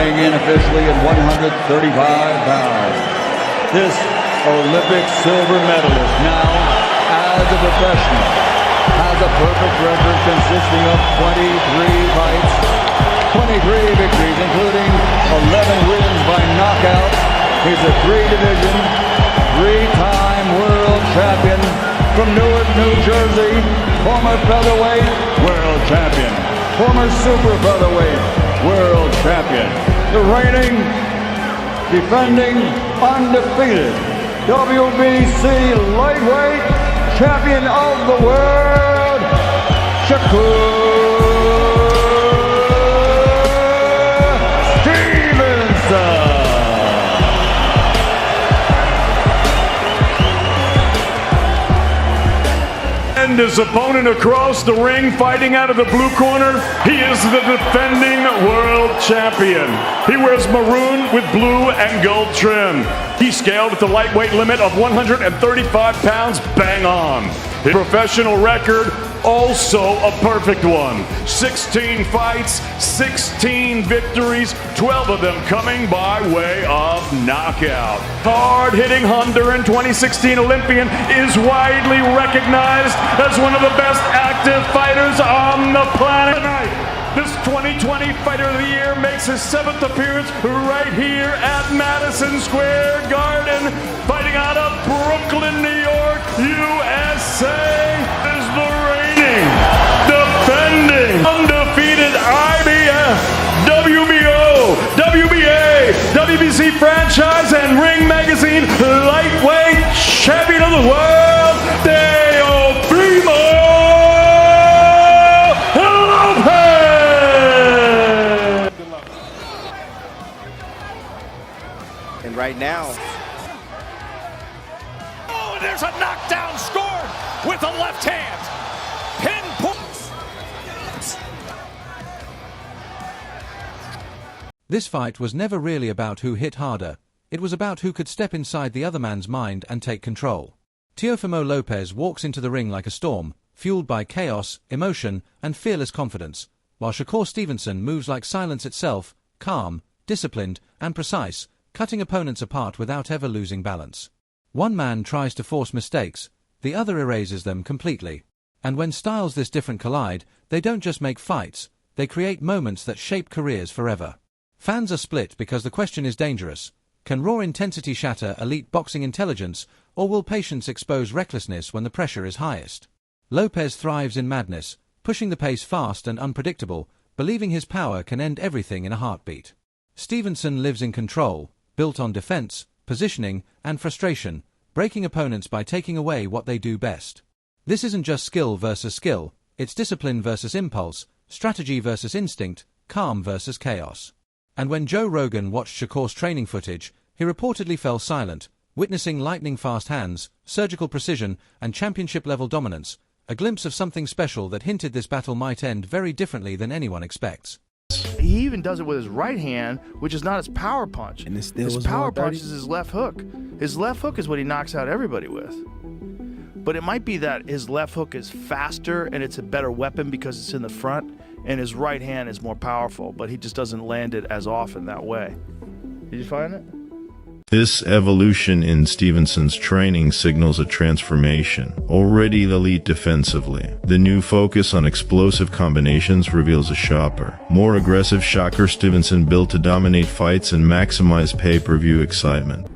weighing in officially at 135 pounds. This Olympic silver medalist now, as a professional, has a perfect record consisting of 23 fights, 23 victories, including 11 wins by knockout. He's a three-division, three-time world champion from Newark, New Jersey, former featherweight world champion, former super featherweight world champion, the reigning, defending, undefeated WBC lightweight champion of the world, Shakur Stevenson. And his opponent across the ring, fighting out of the blue corner, he is the defending world champion. He wears maroon with blue and gold trim. He scaled at the lightweight limit of 135 pounds, bang on. His professional record, also a perfect one. 16 fights, 16 victories, 12 of them coming by way of knockout. Hard-hitting Honduran 2016 Olympian is widely recognized as one of the best active fighters on the planet. This 2020 Fighter of the Year makes his 7th appearance right here at Madison Square Garden, fighting out of Brooklyn, New York, USA. Is the reigning, defending, undefeated IBF, WBO, WBA, WBC franchise, and Ring Magazine lightweight champion of the world, Teofimo Lopez. And right now, oh, and there's a knockdown scored with the left hand. Pinpoint. This fight was never really about who hit harder. It was about who could step inside the other man's mind and take control. Teofimo Lopez walks into the ring like a storm, fueled by chaos, emotion, and fearless confidence, while Shakur Stevenson moves like silence itself, calm, disciplined, and precise, cutting opponents apart without ever losing balance. One man tries to force mistakes, the other erases them completely. And when styles this different collide, they don't just make fights, they create moments that shape careers forever. Fans are split because the question is dangerous. Can raw intensity shatter elite boxing intelligence, or will patience expose recklessness when the pressure is highest? Lopez thrives in madness, pushing the pace fast and unpredictable, believing his power can end everything in a heartbeat. Stevenson lives in control, built on defense, positioning, and frustration, breaking opponents by taking away what they do best. This isn't just skill versus skill, it's discipline versus impulse, strategy versus instinct, calm versus chaos. And when Joe Rogan watched Shakur's training footage, he reportedly fell silent, witnessing lightning-fast hands, surgical precision, and championship-level dominance, a glimpse of something special that hinted this battle might end very differently than anyone expects. He even does it with his right hand, which is not his power punch. And it still his was power 130? punch is his left hook. His left hook is what he knocks out everybody with. But it might be that his left hook is faster and it's a better weapon because it's in the front, and his right hand is more powerful, but he just doesn't land it as often that way. Did you find it? This evolution in Stevenson's training signals a transformation. Already elite defensively, the new focus on explosive combinations reveals a sharper, more aggressive Shakur Stevenson built to dominate fights and maximize pay-per-view excitement.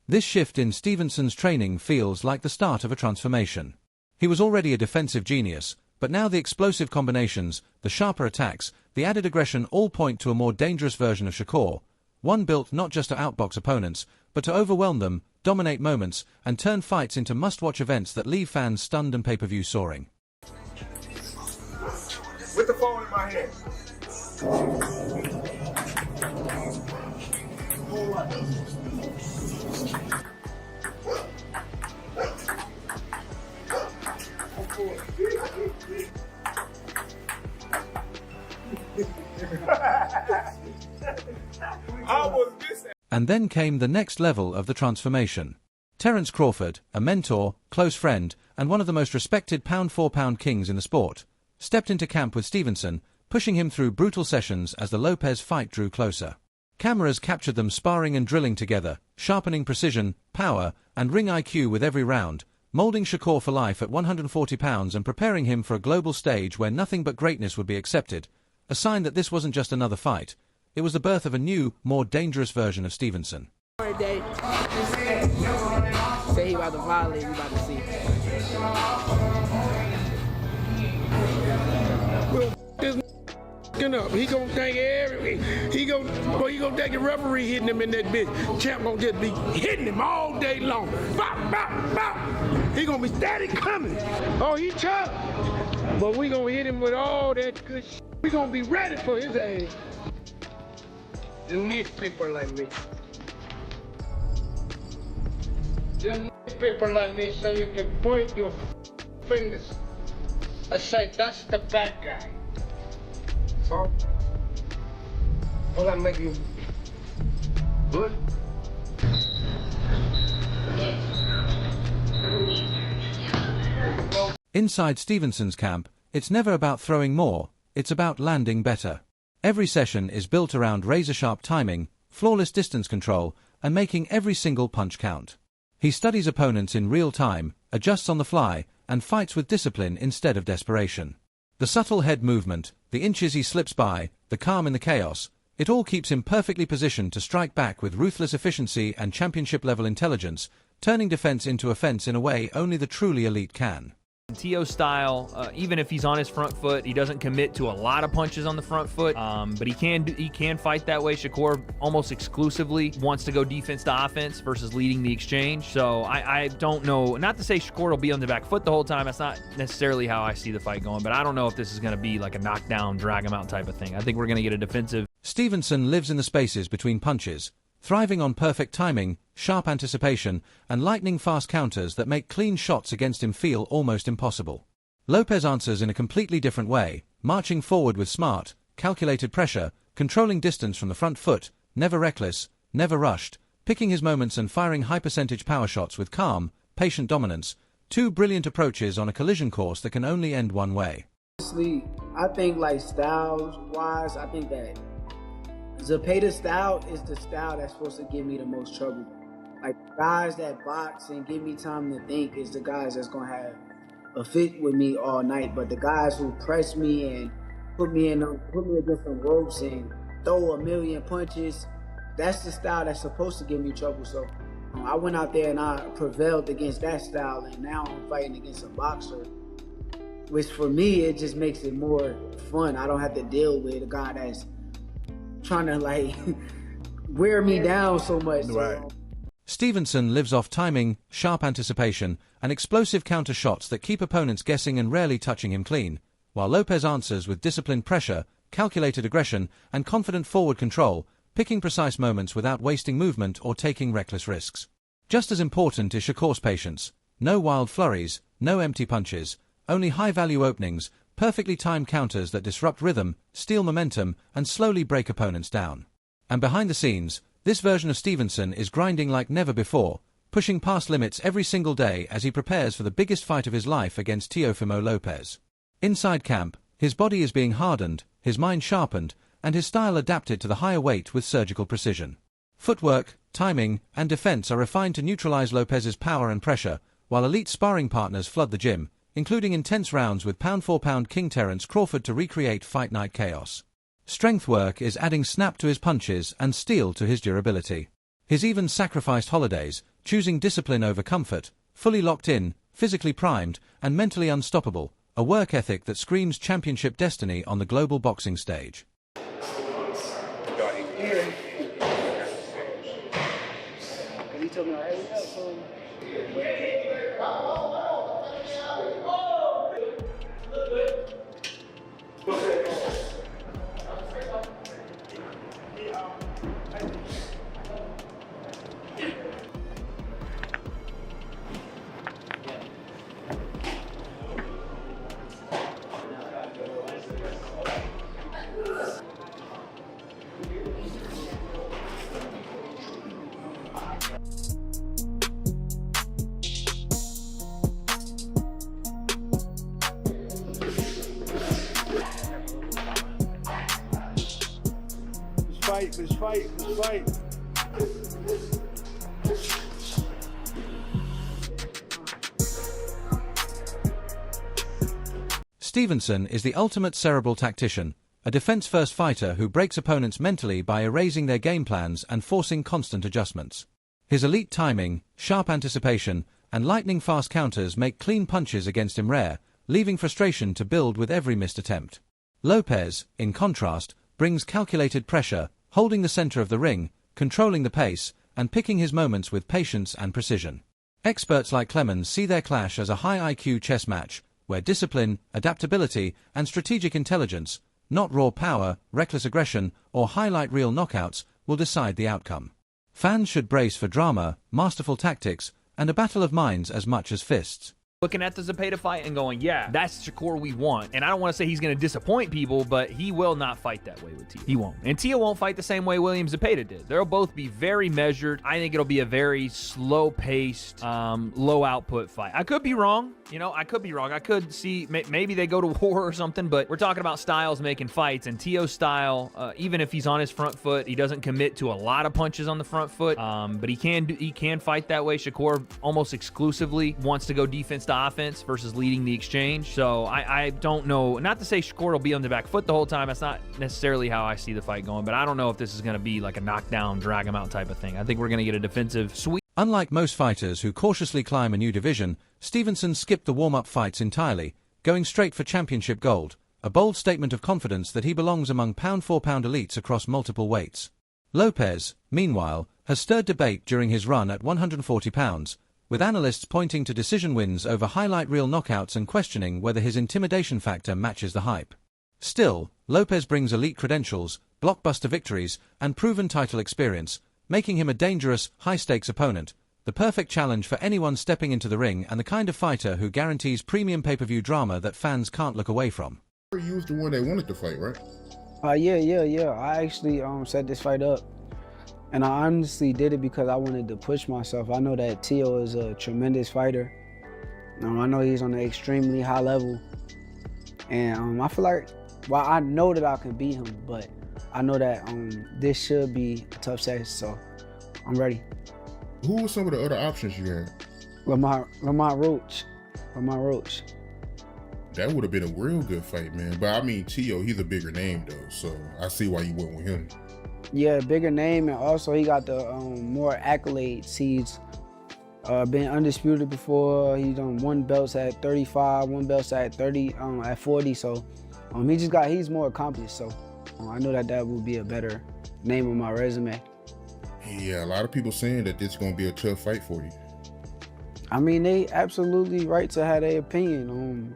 This shift in Stevenson's training feels like the start of a transformation. He was already a defensive genius, But now the explosive combinations, the sharper attacks, the added aggression all point to a more dangerous version of Shakur, one built not just to outbox opponents, but to overwhelm them, dominate moments, and turn fights into must-watch events that leave fans stunned and pay-per-view soaring. With the phone in my hand. And then came the next level of the transformation. Terrence Crawford, a mentor, close friend, and one of the most respected pound-for-pound kings in the sport, stepped into camp with Stevenson, pushing him through brutal sessions as the Lopez fight drew closer. Cameras captured them sparring and drilling together, sharpening precision, power, and ring IQ with every round, molding Shakur for life at 140 pounds and preparing him for a global stage where nothing but greatness would be accepted, a sign that this wasn't just another fight. It was the birth of a new, more dangerous version of Stevenson. Say he about to violate, we about to see. Up. He gonna think he gonna think the referee hitting him in that bitch. Champ gonna just be hitting him all day long. Bop, bop, bop. He gonna be steady coming. Oh, he tough. But we gonna hit him with all that good shit. We gonna be ready for his ass. You need people like me. You need people like me so you can point your fingers and say, that's the bad guy. So, will I make you good? Inside Stevenson's camp, it's never about throwing more, it's about landing better. Every session is built around razor-sharp timing, flawless distance control, and making every single punch count. He studies opponents in real time, adjusts on the fly, and fights with discipline instead of desperation. The subtle head movement, the inches he slips by, the calm in the chaos, it all keeps him perfectly positioned to strike back with ruthless efficiency and championship-level intelligence, turning defense into offense in a way only the truly elite can. Teo style, even if he's on his front foot, he doesn't commit to a lot of punches on the front foot, but he can fight that way. Shakur almost exclusively wants to go defense to offense versus leading the exchange. So I don't know, not to say Shakur will be on the back foot the whole time. That's not necessarily how I see the fight going, but I don't know if this is going to be like a knockdown, drag him out type of thing. I think we're going to get a defensive. Stevenson lives in the spaces between punches, thriving on perfect timing, sharp anticipation, and lightning-fast counters that make clean shots against him feel almost impossible. Lopez answers in a completely different way, marching forward with smart, calculated pressure, controlling distance from the front foot, never reckless, never rushed, picking his moments and firing high-percentage power shots with calm, patient dominance, two brilliant approaches on a collision course that can only end one way. Honestly, I think like styles-wise, I think that Zepeda's style is the style that's supposed to give me the most trouble. Like, guys that box and give me time to think is the guys that's going to have a fit with me all night. But the guys who press me and put me against some ropes and throw a million punches, that's the style that's supposed to give me trouble. So I went out there and I prevailed against that style, and now I'm fighting against a boxer, which for me, it just makes it more fun. I don't have to deal with a guy that's trying to like wear me down so much. Right. Stevenson lives off timing, sharp anticipation, and explosive counter shots that keep opponents guessing and rarely touching him clean, while Lopez answers with disciplined pressure, calculated aggression, and confident forward control, picking precise moments without wasting movement or taking reckless risks. Just as important is Shakur's patience. No wild flurries, no empty punches, only high-value openings, perfectly timed counters that disrupt rhythm, steal momentum, and slowly break opponents down. And behind the scenes, this version of Stevenson is grinding like never before, pushing past limits every single day as he prepares for the biggest fight of his life against Teofimo Lopez. Inside camp, his body is being hardened, his mind sharpened, and his style adapted to the higher weight with surgical precision. Footwork, timing, and defense are refined to neutralize Lopez's power and pressure, while elite sparring partners flood the gym, including intense rounds with pound-for-pound King Terrence Crawford to recreate fight night chaos. Strength work is adding snap to his punches and steel to his durability. He's even sacrificed holidays, choosing discipline over comfort, fully locked in, physically primed, and mentally unstoppable, a work ethic that screams championship destiny on the global boxing stage. Let's fight. Stevenson is the ultimate cerebral tactician, a defense-first fighter who breaks opponents mentally by erasing their game plans and forcing constant adjustments. His elite timing, sharp anticipation, and lightning-fast counters make clean punches against him rare, leaving frustration to build with every missed attempt. Lopez, in contrast, brings calculated pressure, holding the center of the ring, controlling the pace, and picking his moments with patience and precision. Experts like Clemens see their clash as a high IQ chess match, where discipline, adaptability, and strategic intelligence, not raw power, reckless aggression, or highlight reel knockouts, will decide the outcome. Fans should brace for drama, masterful tactics, and a battle of minds as much as fists. Looking at the Zepeda fight and going, yeah, that's Shakur we want. And I don't want to say he's going to disappoint people, but he will not fight that way with Teo. He won't. And Teo won't fight the same way William Zepeda did. They'll both be very measured. I think it'll be a very slow-paced, low-output fight. I could be wrong. I could be wrong. I could see maybe they go to war or something, but we're talking about styles making fights, and Teo's style, even if he's on his front foot, he doesn't commit to a lot of punches on the front foot, but he can fight that way. Shakur almost exclusively wants to go defense to offense versus leading the exchange. So I don't know. Not to say Shakur will be on the back foot the whole time. That's not necessarily how I see the fight going, but I don't know if this is going to be like a knockdown, drag him out type of thing. I think we're going to get a defensive sweep. Unlike most fighters who cautiously climb a new division, Stevenson skipped the warm-up fights entirely, going straight for championship gold, a bold statement of confidence that he belongs among pound-for-pound elites across multiple weights. Lopez, meanwhile, has stirred debate during his run at 140 pounds, with analysts pointing to decision wins over highlight reel knockouts and questioning whether his intimidation factor matches the hype. Still, Lopez brings elite credentials, blockbuster victories, and proven title experience, making him a dangerous, high-stakes opponent, the perfect challenge for anyone stepping into the ring and the kind of fighter who guarantees premium pay-per-view drama that fans can't look away from. You was the one that wanted to fight, right? Yeah. I actually set this fight up, and I honestly did it because I wanted to push myself. I know that Teo is a tremendous fighter. I know he's on an extremely high level, and I feel like, well, I know that I can beat him, but I know that this should be a tough session, so I'm ready. Who were some of the other options you had? Lamar Roach. That would have been a real good fight, man. But I mean, Teo, he's a bigger name though, so I see why you went with him. Yeah, bigger name, and also he got the more accolades. He's been undisputed before. He's on one belts at 35, one belts at 30, at 40. So he's more accomplished. So I know that would be a better name on my resume. Yeah, a lot of people saying that this is gonna be a tough fight for you. I mean, they absolutely right to have their opinion.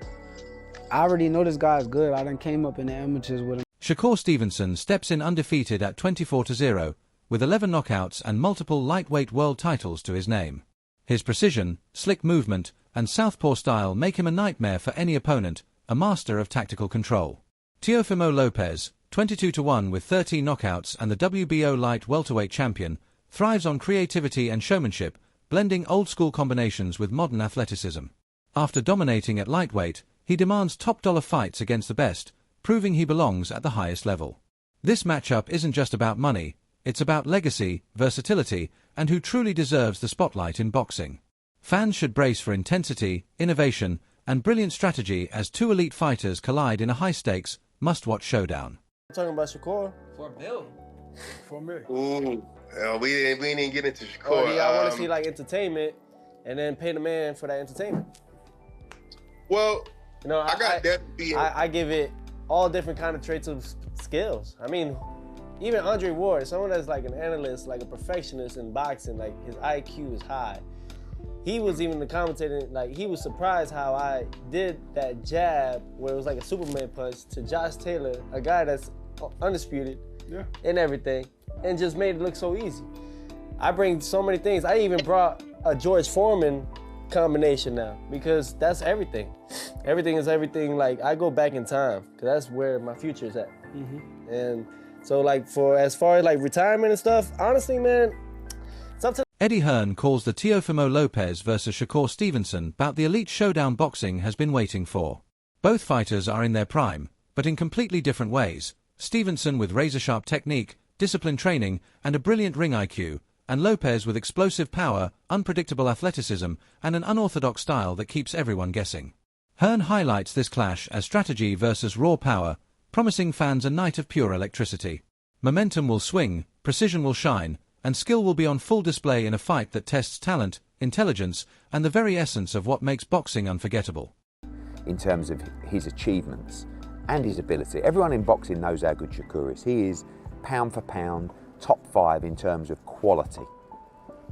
I already know this guy's good. I done came up in the amateurs with him. Shakur Stevenson steps in undefeated at 24-0, with 11 knockouts and multiple lightweight world titles to his name. His precision, slick movement, and southpaw style make him a nightmare for any opponent, a master of tactical control. Teofimo Lopez, 22-1 with 13 knockouts and the WBO light welterweight champion, thrives on creativity and showmanship, blending old-school combinations with modern athleticism. After dominating at lightweight, he demands top-dollar fights against the best, proving he belongs at the highest level. This matchup isn't just about money, it's about legacy, versatility, and who truly deserves the spotlight in boxing. Fans should brace for intensity, innovation, and brilliant strategy as two elite fighters collide in a high-stakes, must-watch showdown. Talking about Shakur? $4 million. $4 million. Ooh, we didn't get into Shakur. Oh, yeah, I want to see like entertainment, and then pay the man for that entertainment. Well, You know, I got that being. I give it all different kind of traits of skills. I mean, even Andre Ward, someone that's like an analyst, like a perfectionist in boxing, like his IQ is high. He was even the commentator, like he was surprised how I did that jab where it was like a Superman punch to Josh Taylor, a guy that's undisputed and everything, and just made it look so easy. I bring so many things. I even brought a George Foreman combination now because that's everything. Everything is everything. Like I go back in time because that's where my future is at. And so like as far as like retirement and stuff, honestly, man, it's up to Eddie Hearn calls the Teofimo Lopez versus Shakur Stevenson bout the elite showdown boxing has been waiting for. Both fighters are in their prime, but in completely different ways. Stevenson with razor-sharp technique, disciplined training, and a brilliant ring IQ, and Lopez with explosive power, unpredictable athleticism, and an unorthodox style that keeps everyone guessing. Hearn highlights this clash as strategy versus raw power, promising fans a night of pure electricity. Momentum will swing, precision will shine, and skill will be on full display in a fight that tests talent, intelligence, and the very essence of what makes boxing unforgettable. In terms of his achievements and his ability, everyone in boxing knows how good Shakur is. He is pound for pound, top 5 in terms of quality.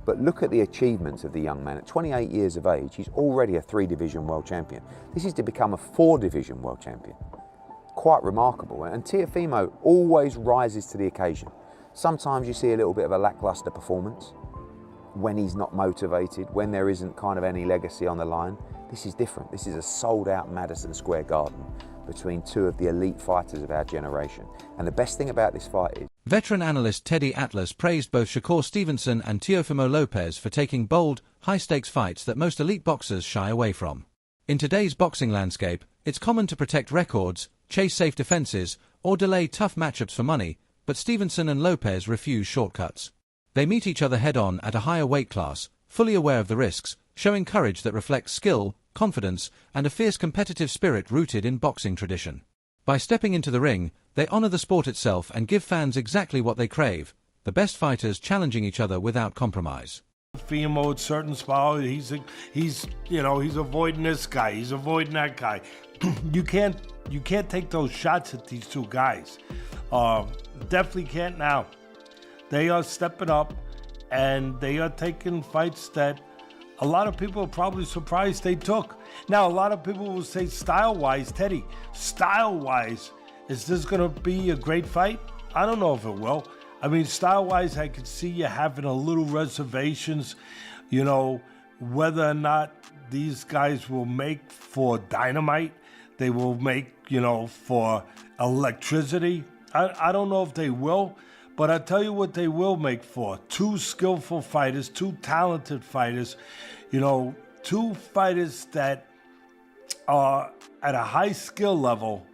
But look at the achievements of the young man. At 28 years of age, he's already a 3-division world champion. This is to become a 4-division world champion. Quite remarkable. And Teofimo always rises to the occasion. Sometimes you see a little bit of a lackluster performance when he's not motivated, when there isn't kind of any legacy on the line. This is different. This is a sold-out Madison Square Garden between two of the elite fighters of our generation. And the best thing about this fight is... Veteran analyst Teddy Atlas praised both Shakur Stevenson and Teofimo Lopez for taking bold, high-stakes fights that most elite boxers shy away from. In today's boxing landscape, it's common to protect records, chase safe defenses, or delay tough matchups for money, but Stevenson and Lopez refuse shortcuts. They meet each other head-on at a higher weight class, fully aware of the risks, showing courage that reflects skill, confidence, and a fierce competitive spirit rooted in boxing tradition. By stepping into the ring, they honor the sport itself and give fans exactly what they crave, the best fighters challenging each other without compromise. Teofimo at certain spot, he's avoiding this guy, he's avoiding that guy. You can't take those shots at these two guys. Definitely can't now. They are stepping up and they are taking fights that a lot of people are probably surprised they took. Now, a lot of people will say style-wise, Teddy, style-wise, is this going to be a great fight? I don't know if it will. I mean, style-wise, I could see you having a little reservations, whether or not these guys will make for dynamite, they will make, for electricity. I don't know if they will, but I'll tell you what they will make for. 2 skillful fighters, 2 talented fighters, 2 fighters that are at a high skill level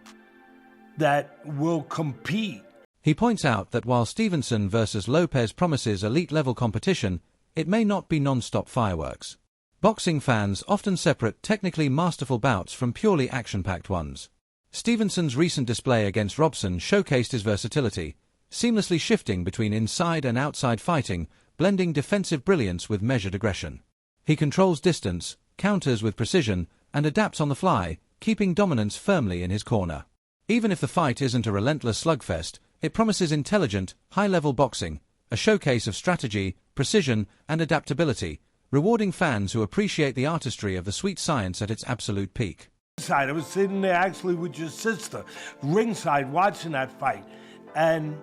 that will compete. He points out that while Stevenson versus Lopez promises elite-level competition, it may not be non-stop fireworks. Boxing fans often separate technically masterful bouts from purely action-packed ones. Stevenson's recent display against Robson showcased his versatility, seamlessly shifting between inside and outside fighting, blending defensive brilliance with measured aggression. He controls distance, counters with precision, and adapts on the fly, keeping dominance firmly in his corner. Even if the fight isn't a relentless slugfest, it promises intelligent, high-level boxing, a showcase of strategy, precision, and adaptability, rewarding fans who appreciate the artistry of the sweet science at its absolute peak. I was sitting there actually with your sister, ringside, watching that fight, and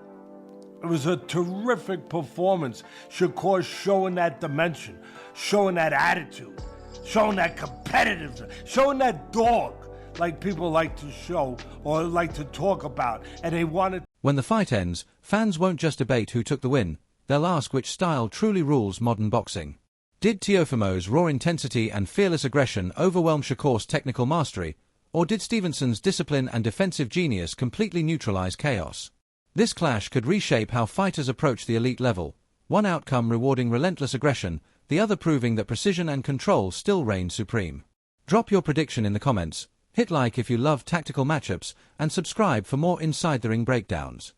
it was a terrific performance. Shakur showing that dimension, showing that attitude, showing that competitiveness, showing that dog like people like to show or like to talk about, and they wanted. When the fight ends, fans won't just debate who took the win, they'll ask which style truly rules modern boxing. Did Teofimo's raw intensity and fearless aggression overwhelm Shakur's technical mastery, or did Stevenson's discipline and defensive genius completely neutralize chaos? This clash could reshape how fighters approach the elite level, one outcome rewarding relentless aggression, the other proving that precision and control still reign supreme. Drop your prediction in the comments, hit like if you love tactical matchups, and subscribe for more Inside the Ring breakdowns.